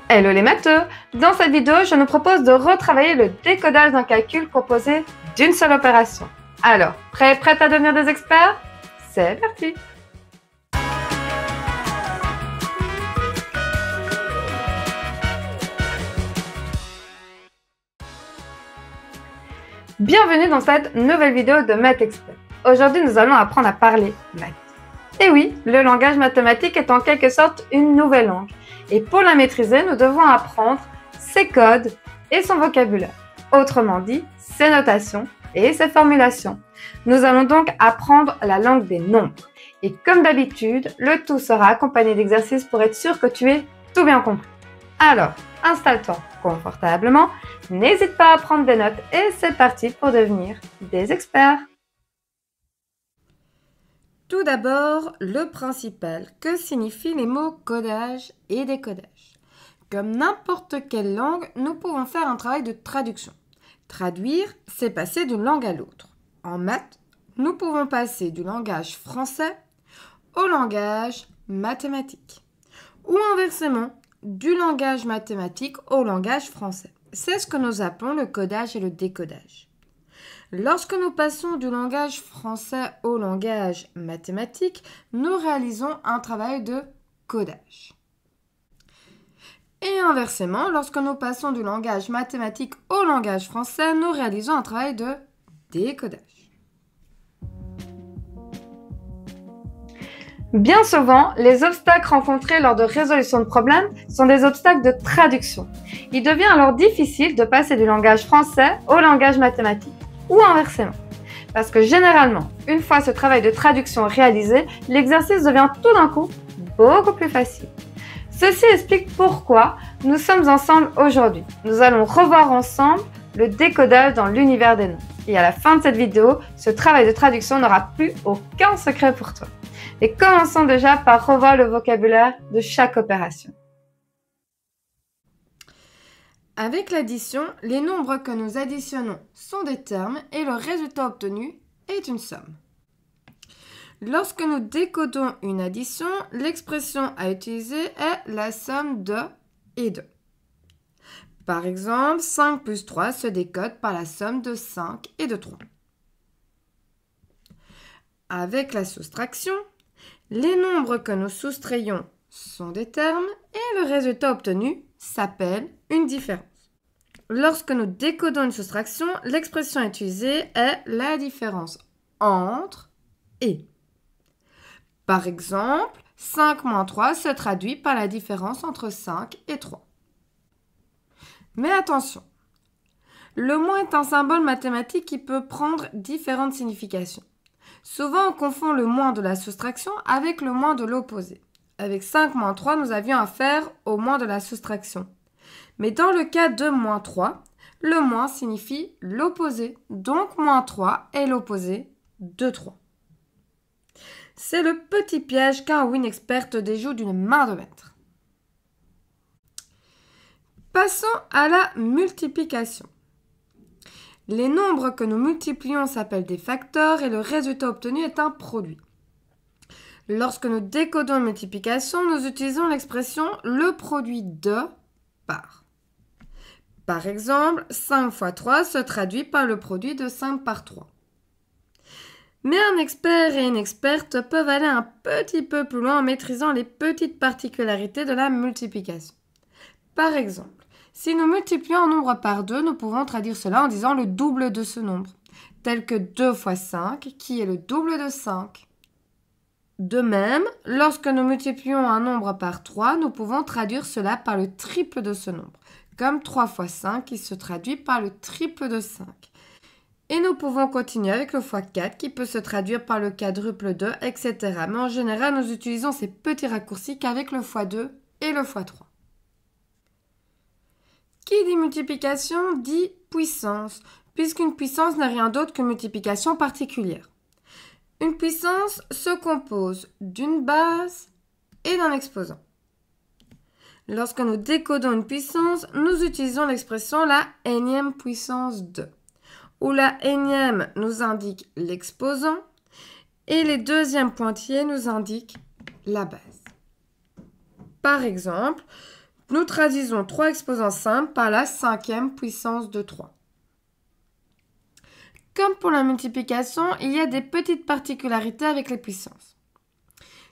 Hello les matheux! Dans cette vidéo, je nous propose de retravailler le décodage d'un calcul composé d'une seule opération. Alors, prêt à devenir des experts? C'est parti! Bienvenue dans cette nouvelle vidéo de Math Expert. Aujourd'hui, nous allons apprendre à parler maths. Et oui, le langage mathématique est en quelque sorte une nouvelle langue. Et pour la maîtriser, nous devons apprendre ses codes et son vocabulaire. Autrement dit, ses notations et ses formulations. Nous allons donc apprendre la langue des nombres. Et comme d'habitude, le tout sera accompagné d'exercices pour être sûr que tu aies tout bien compris. Alors, installe-toi confortablement, n'hésite pas à prendre des notes et c'est parti pour devenir des experts. Tout d'abord, le principal. Que signifient les mots codage et décodage? Comme n'importe quelle langue, nous pouvons faire un travail de traduction. Traduire, c'est passer d'une langue à l'autre. En maths, nous pouvons passer du langage français au langage mathématique. Ou inversement, du langage mathématique au langage français. C'est ce que nous appelons le codage et le décodage. Lorsque nous passons du langage français au langage mathématique, nous réalisons un travail de codage. Et inversement, lorsque nous passons du langage mathématique au langage français, nous réalisons un travail de décodage. Bien souvent, les obstacles rencontrés lors de résolution de problèmes sont des obstacles de traduction. Il devient alors difficile de passer du langage français au langage mathématique, ou inversement. Parce que généralement, une fois ce travail de traduction réalisé, l'exercice devient tout d'un coup beaucoup plus facile. Ceci explique pourquoi nous sommes ensemble aujourd'hui. Nous allons revoir ensemble le décodage dans l'univers des nombres. Et à la fin de cette vidéo, ce travail de traduction n'aura plus aucun secret pour toi. Et commençons déjà par revoir le vocabulaire de chaque opération. Avec l'addition, les nombres que nous additionnons sont des termes et le résultat obtenu est une somme. Lorsque nous décodons une addition, l'expression à utiliser est la somme de et de. Par exemple, 5 plus 3 se décode par la somme de 5 et de 3. Avec la soustraction, les nombres que nous soustrayons sont des termes et le résultat obtenu s'appelle une différence. Lorsque nous décodons une soustraction, l'expression utilisée est la différence entre et. Par exemple, 5 moins 3 se traduit par la différence entre 5 et 3. Mais attention, le moins est un symbole mathématique qui peut prendre différentes significations. Souvent, on confond le moins de la soustraction avec le moins de l'opposé. Avec 5 moins 3, nous avions affaire au moins de la soustraction. Mais dans le cas de moins 3, le moins signifie l'opposé. Donc, moins 3 est l'opposé de 3. C'est le petit piège qu'un ou une experte déjoue d'une main de maître. Passons à la multiplication. Les nombres que nous multiplions s'appellent des facteurs et le résultat obtenu est un produit. Lorsque nous décodons une multiplication, nous utilisons l'expression le produit de par. Par exemple, 5 fois 3 se traduit par le produit de 5 par 3. Mais un expert et une experte peuvent aller un petit peu plus loin en maîtrisant les petites particularités de la multiplication. Par exemple, si nous multiplions un nombre par 2, nous pouvons traduire cela en disant le double de ce nombre, tel que 2 fois 5, qui est le double de 5. De même, lorsque nous multiplions un nombre par 3, nous pouvons traduire cela par le triple de ce nombre, comme 3 fois 5 qui se traduit par le triple de 5. Et nous pouvons continuer avec le fois 4 qui peut se traduire par le quadruple de, etc. Mais en général, nous utilisons ces petits raccourcis qu'avec le fois 2 et le fois 3. Qui dit multiplication dit puissance, puisqu'une puissance n'est rien d'autre qu'une multiplication particulière. Une puissance se compose d'une base et d'un exposant. Lorsque nous décodons une puissance, nous utilisons l'expression la énième puissance de, où la énième nous indique l'exposant et les deuxièmes pointillés nous indiquent la base. Par exemple, Nous traduisons 3 exposants simples par la 5e puissance de 3. Comme pour la multiplication, il y a des petites particularités avec les puissances.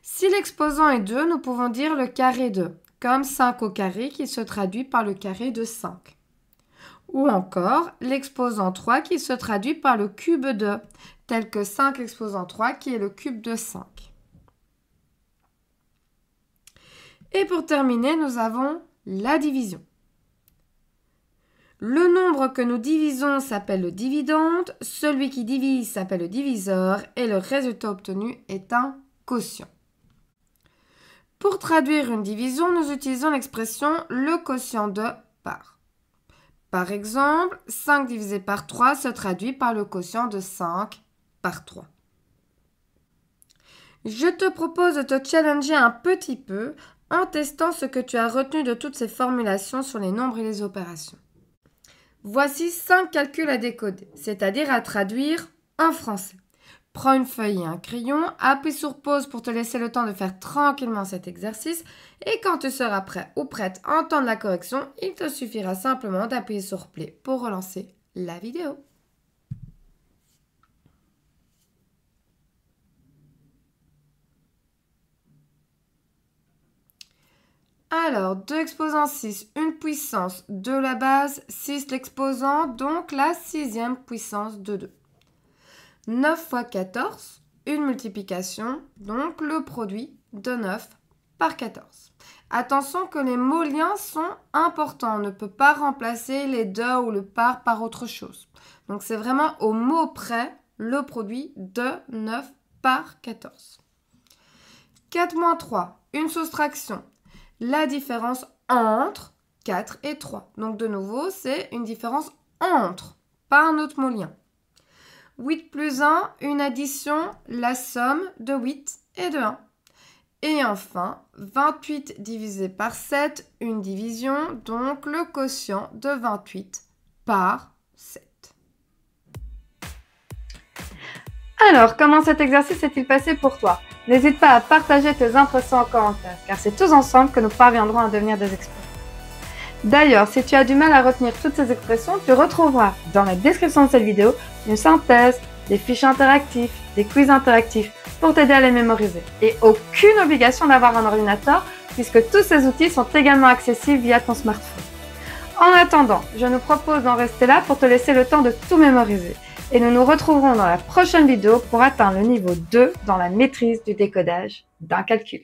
Si l'exposant est 2, nous pouvons dire le carré de, comme 5 au carré qui se traduit par le carré de 5. Ou encore l'exposant 3 qui se traduit par le cube de, tel que 5 exposant 3 qui est le cube de 5. Et pour terminer, nous avons la division. Le nombre que nous divisons s'appelle le dividende, celui qui divise s'appelle le diviseur et le résultat obtenu est un quotient. Pour traduire une division, nous utilisons l'expression le quotient de par. Par exemple, 5 divisé par 3 se traduit par le quotient de 5 par 3. Je te propose de te challenger un petit peu en testant ce que tu as retenu de toutes ces formulations sur les nombres et les opérations. Voici 5 calculs à décoder, c'est-à-dire à traduire en français. Prends une feuille et un crayon, appuie sur pause pour te laisser le temps de faire tranquillement cet exercice et quand tu seras prêt ou prête à entendre la correction, il te suffira simplement d'appuyer sur play pour relancer la vidéo. Alors, 2 exposants 6, une puissance de la base, 6 l'exposant, donc la 6e puissance de 2. 9 fois 14, une multiplication, donc le produit de 9 par 14. Attention que les mots liens sont importants, on ne peut pas remplacer les de ou le par autre chose. Donc c'est vraiment au mot près le produit de 9 par 14. 4 moins 3, une soustraction. La différence entre 4 et 3. Donc de nouveau, c'est une différence entre, pas un autre mot lien. 8 plus 1, une addition, la somme de 8 et de 1. Et enfin, 28 divisé par 7, une division, donc le quotient de 28 par 7. Alors, comment cet exercice s'est-il passé pour toi? N'hésite pas à partager tes impressions en commentaire, car c'est tous ensemble que nous parviendrons à devenir des experts. D'ailleurs, si tu as du mal à retenir toutes ces expressions, tu retrouveras dans la description de cette vidéo une synthèse, des fiches interactifs, des quiz interactifs pour t'aider à les mémoriser. Et aucune obligation d'avoir un ordinateur, puisque tous ces outils sont également accessibles via ton smartphone. En attendant, je nous propose d'en rester là pour te laisser le temps de tout mémoriser. Et nous nous retrouverons dans la prochaine vidéo pour atteindre le niveau 2 dans la maîtrise du décodage d'un calcul.